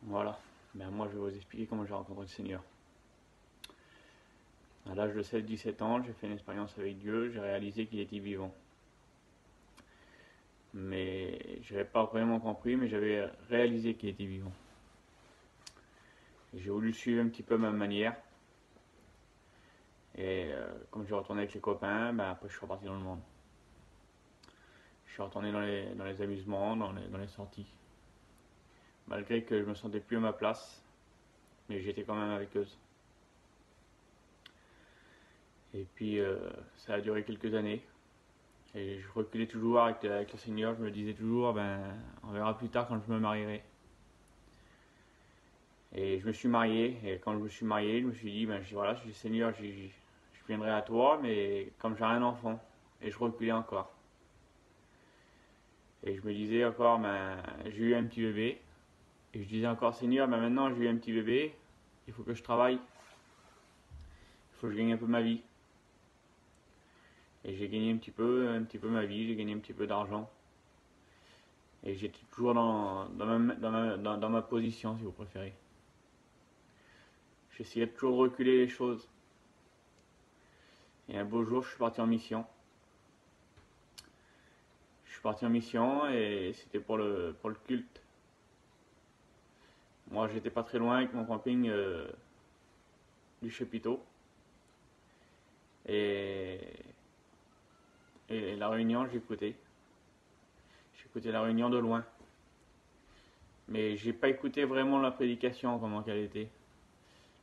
Voilà. Ben, moi, je vais vous expliquer comment j'ai rencontré le Seigneur. À l'âge de 16-17 ans, j'ai fait une expérience avec Dieu, j'ai réalisé qu'il était vivant. Mais je n'avais pas vraiment compris, mais j'avais réalisé qu'il était vivant. J'ai voulu suivre un petit peu ma manière. Et comme j'ai retourné avec les copains, ben après je suis reparti dans le monde. Je suis retourné dans les amusements, dans les sorties. Malgré que je me sentais plus à ma place, mais j'étais quand même avec eux. Et puis ça a duré quelques années. Et je reculais toujours avec le Seigneur, je me disais toujours, ben on verra plus tard quand je me marierai. Et je me suis marié, et quand je me suis marié, je me suis dit, ben voilà, je dis Seigneur, je viendrai à toi, mais comme j'ai un enfant, et je reculais encore. Et je me disais encore, ben j'ai eu un petit bébé, et je disais encore Seigneur, ben maintenant j'ai eu un petit bébé, il faut que je travaille, il faut que je gagne un peu ma vie. Et j'ai gagné un petit peu ma vie, j'ai gagné un petit peu d'argent. Et j'étais toujours dans ma position, si vous préférez. J'essayais toujours de reculer les choses. Et un beau jour, je suis parti en mission. Je suis parti en mission et c'était pour le culte. Moi, j'étais pas très loin avec mon camping du chapiteau. Et, et la réunion, j'écoutais. J'écoutais la réunion de loin. Mais j'ai pas écouté vraiment la prédication, comment qu'elle était.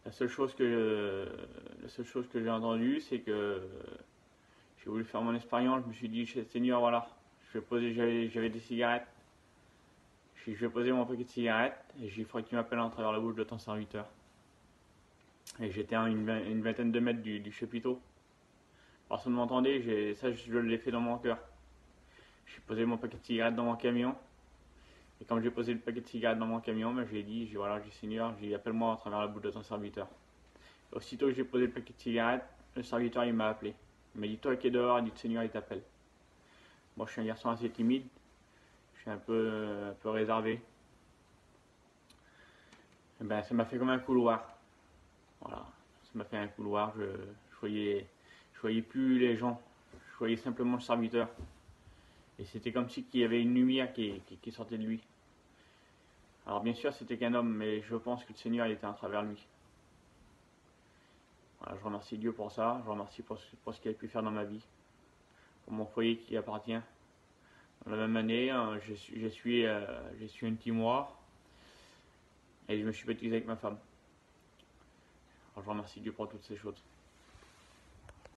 La seule chose que j'ai entendue, c'est que j'ai voulu faire mon expérience. Je me suis dit, Seigneur, voilà, j'avais des cigarettes. Je vais poser mon paquet de cigarettes et il faudrait que tu m'appelles à travers la bouche de ton serviteur. Et j'étais à une vingtaine de mètres du chapiteau. Personne ne m'entendait, ça je l'ai fait dans mon cœur. J'ai posé mon paquet de cigarettes dans mon camion. Et quand j'ai posé le paquet de cigarettes dans mon camion, ben, voilà, j'ai Seigneur, appelle-moi à travers la bouche de ton serviteur. Et aussitôt que j'ai posé le paquet de cigarettes, le serviteur il m'a appelé. Il m'a dit toi qui es dehors, il dit Seigneur il t'appelle. Moi je suis un garçon assez timide, je suis un peu réservé. Et ben ça m'a fait comme un couloir. Voilà, ça m'a fait un couloir, je voyais plus les gens, je voyais simplement le serviteur. Et c'était comme si il y avait une lumière qui sortait de lui. Alors bien sûr c'était qu'un homme, mais je pense que le Seigneur il était à travers lui. Voilà, je remercie Dieu pour ça, je remercie pour ce qu'il a pu faire dans ma vie, pour mon foyer qui appartient. Dans la même année, j'ai su un petit mois et je me suis baptisé avec ma femme. Alors je remercie Dieu pour toutes ces choses.